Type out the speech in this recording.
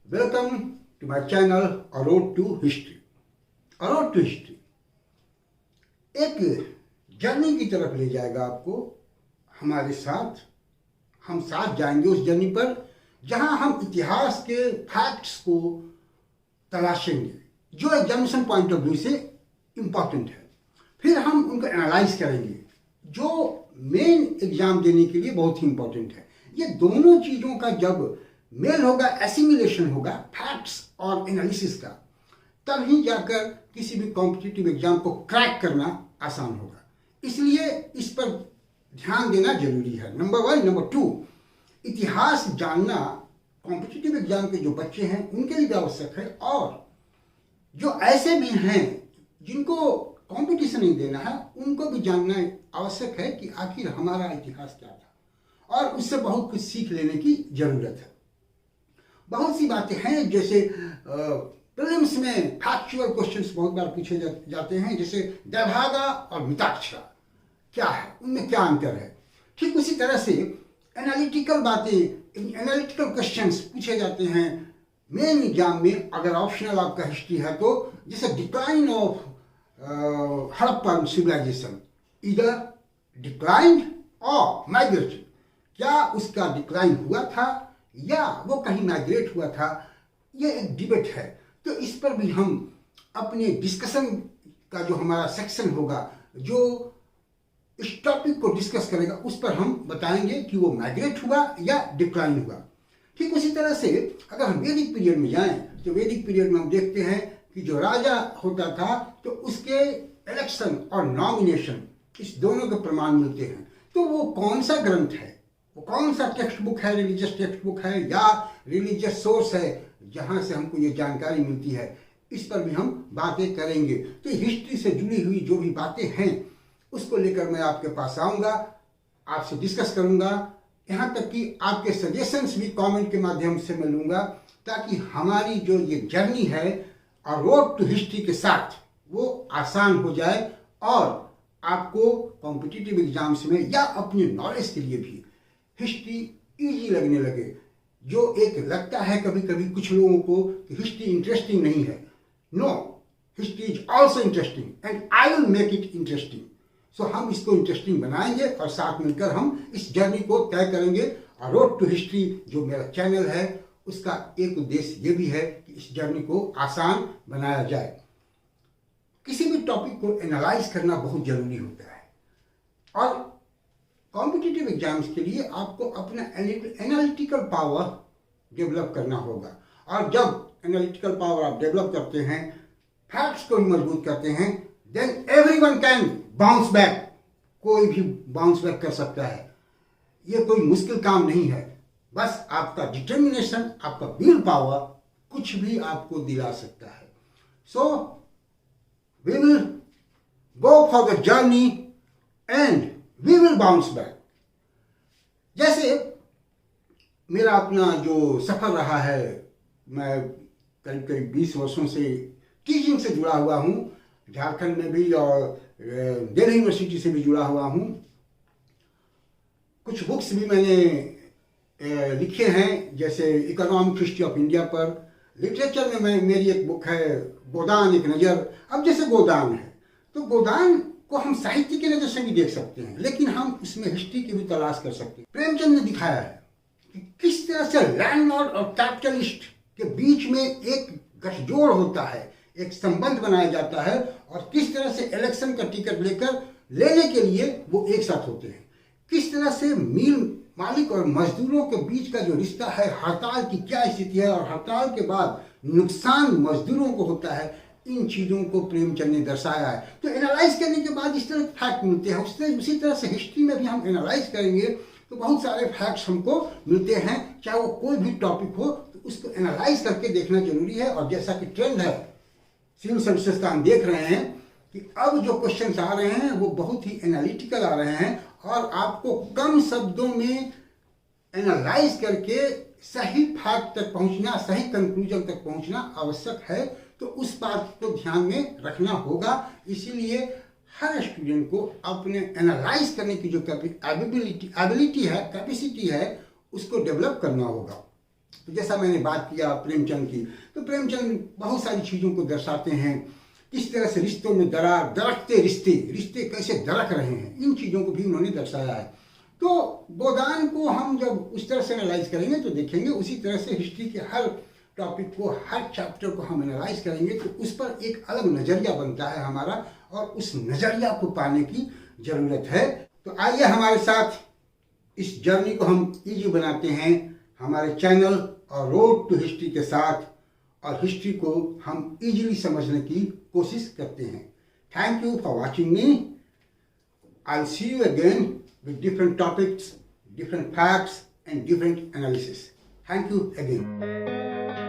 Welcome to my channel a road to history. A road to history एक journey की तरफ ले जाएगा आपको। हमारे साथ हम साथ जाएंगे उस जर्नी पर जहां हम इतिहास के फैक्ट्स को तलाशेंगे जो एग्जामिनेशन पॉइंट ऑफ व्यू से इम्पॉर्टेंट है। फिर हम उनको एनालाइज करेंगे जो मेन एग्जाम देने के लिए बहुत ही इम्पोर्टेंट है। ये दोनों चीज़ों का जब मेल होगा, एसिमिलेशन होगा फैक्ट्स और एनालिसिस का, तब ही जाकर किसी भी कॉम्पिटिटिव एग्जाम को क्रैक करना आसान होगा। इसलिए इस पर ध्यान देना जरूरी है। नंबर 1। नंबर 2, इतिहास जानना कॉम्पिटिटिव एग्जाम के जो बच्चे हैं उनके लिए भी आवश्यक है, और जो ऐसे भी हैं जिनको कंपटीशन नहीं देना है उनको भी जानना आवश्यक है कि आखिर हमारा इतिहास क्या था, और उससे बहुत कुछ सीख लेने की जरूरत है। बहुत सी बातें हैं, जैसे प्रीलिम्स में फैक्चुअल क्वेश्चंस बहुत बार पूछे जाते हैं, जैसे दैवभागा और मिताक्षरा क्या है, उनमें क्या अंतर है। ठीक उसी तरह से एनालिटिकल बातें, एनालिटिकल क्वेश्चंस पूछे जाते हैं मेन एग्जाम में। अगर ऑप्शनल आपका हिस्ट्री है तो जैसे डिक्लाइन ऑफ हड़प्पन सिविलाइजेशन, इधर डिक्लाइंड और माइग्रेटेड, क्या उसका डिक्लाइन हुआ था या वो कहीं माइग्रेट हुआ था, ये एक डिबेट है। तो इस पर भी हम अपने डिस्कशन का जो हमारा सेक्शन होगा, जो इस टॉपिक को डिस्कस करेगा, उस पर हम बताएंगे कि वो माइग्रेट हुआ या डिक्लाइन हुआ। ठीक उसी तरह से अगर हम वैदिक पीरियड में जाएं तो वैदिक पीरियड में हम देखते हैं कि जो राजा होता था तो उसके इलेक्शन और नॉमिनेशन, इस दोनों के प्रमाण मिलते हैं। तो वो कौन सा ग्रंथ है, वो कौन सा टेक्स्ट बुक है, रिलीजियस टेक्स्ट बुक है या रिलीजियस सोर्स है जहाँ से हमको ये जानकारी मिलती है, इस पर भी हम बातें करेंगे। तो हिस्ट्री से जुड़ी हुई जो भी बातें हैं उसको लेकर मैं आपके पास आऊँगा, आपसे डिस्कस करूँगा, यहाँ तक कि आपके सजेशंस भी कमेंट के माध्यम से मैं लूँगा, ताकि हमारी जो ये जर्नी है और रोड टू हिस्ट्री के साथ वो आसान हो जाए और आपको कॉम्पिटिटिव एग्जाम्स में या अपने नॉलेज के लिए भी हिस्ट्री इजी लगने लगे। जो एक लगता है कभी कभी कुछ लोगों को कि हिस्ट्री इंटरेस्टिंग नहीं है, no, history is also interesting and I will make it interesting. So हम इसको इंटरेस्टिंग बनाएंगे और साथ मिलकर हम इस जर्नी को तय करेंगे। और रोड टू हिस्ट्री जो मेरा चैनल है उसका एक उद्देश्य ये भी है कि इस जर्नी को आसान बनाया जाए। किसी भी टॉपिक को एनालाइज करना बहुत जरूरी होता है, और कॉम्पिटिटिव एग्जाम्स के लिए आपको अपना एनालिटिकल पावर डेवलप करना होगा। और जब एनालिटिकल पावर आप डेवलप करते हैं, फैक्ट्स को मजबूत करते हैं, then everyone can bounce back. कोई भी बाउंस बैक कर सकता है, ये कोई मुश्किल काम नहीं है। बस आपका डिटर्मिनेशन, आपका विल पावर कुछ भी आपको दिला सकता है। So we will go for the journey and we will bounce back. जैसे मेरा अपना जो सफर रहा है, मैं करीब करीब 20 वर्षों से टीचिंग से जुड़ा हुआ हूँ, झारखंड में भी और दिल्ली यूनिवर्सिटी से भी जुड़ा हुआ हूँ। कुछ बुक्स भी मैंने लिखे हैं, जैसे इकोनॉमिक हिस्ट्री ऑफ इंडिया पर। लिटरेचर में मेरी एक बुक है गोदान एक नज़र। अब जैसे गोदान है तो गोदान को हम साहित्य की नज़र से भी देख सकते हैं, लेकिन हम इसमें हिस्ट्री की भी तलाश कर सकते हैं। प्रेमचंद ने दिखाया है कि किस तरह से लैंडलॉर्ड और कैपिटलिस्ट के बीच में एक गठजोड़ होता है, एक संबंध बनाया जाता है, और किस तरह से इलेक्शन का टिकट लेने के लिए वो एक साथ होते हैं। किस तरह से मिल मालिक और मजदूरों के बीच का जो रिश्ता है, हड़ताल की क्या स्थिति है और हड़ताल के बाद नुकसान मजदूरों को होता है, इन चीज़ों को प्रेमचंद ने दर्शाया है। तो एनालाइज करने के बाद इस तरह के फैक्ट मिलते हैं। उसी तरह से हिस्ट्री में भी हम एनालाइज करेंगे तो बहुत सारे फैक्ट्स हमको मिलते हैं, चाहे वो कोई भी टॉपिक हो, तो उसको एनालाइज करके देखना जरूरी है। और जैसा कि ट्रेंड है सिविल सर्विसेज का, हम देख रहे हैं कि अब जो क्वेश्चंस आ रहे हैं वो बहुत ही एनालिटिकल आ रहे हैं, और आपको कम शब्दों में एनालाइज करके सही फैक्ट तक पहुंचना, सही कंक्लूजन तक पहुंचना आवश्यक है। तो उस बात को ध्यान में रखना होगा। इसीलिए हर स्टूडेंट को अपने एनालाइज करने की जो एबिलिटी है, कैपेसिटी है, उसको डेवलप करना होगा। तो जैसा मैंने बात किया प्रेमचंद की, तो प्रेमचंद बहुत सारी चीज़ों को दर्शाते हैं, किस तरह से रिश्तों में दरार, दरकते रिश्ते कैसे दरक रहे हैं, इन चीज़ों को भी उन्होंने दर्शाया है। तो गोदान को हम जब उस तरह से एनालाइज करेंगे तो देखेंगे उसी तरह से हिस्ट्री के हर टॉपिक को, हर चैप्टर को हम एनालाइज करेंगे तो उस पर एक अलग नज़रिया बनता है हमारा, और उस नज़रिया को पाने की ज़रूरत है। तो आइए हमारे साथ इस जर्नी को हम ईजी बनाते हैं हमारे चैनल और रोड टू हिस्ट्री के साथ, और हिस्ट्री को हम इजीली समझने की कोशिश करते हैं। Thank you for watching me. I see you again with different topics, different facts and different analysis. Thank you again.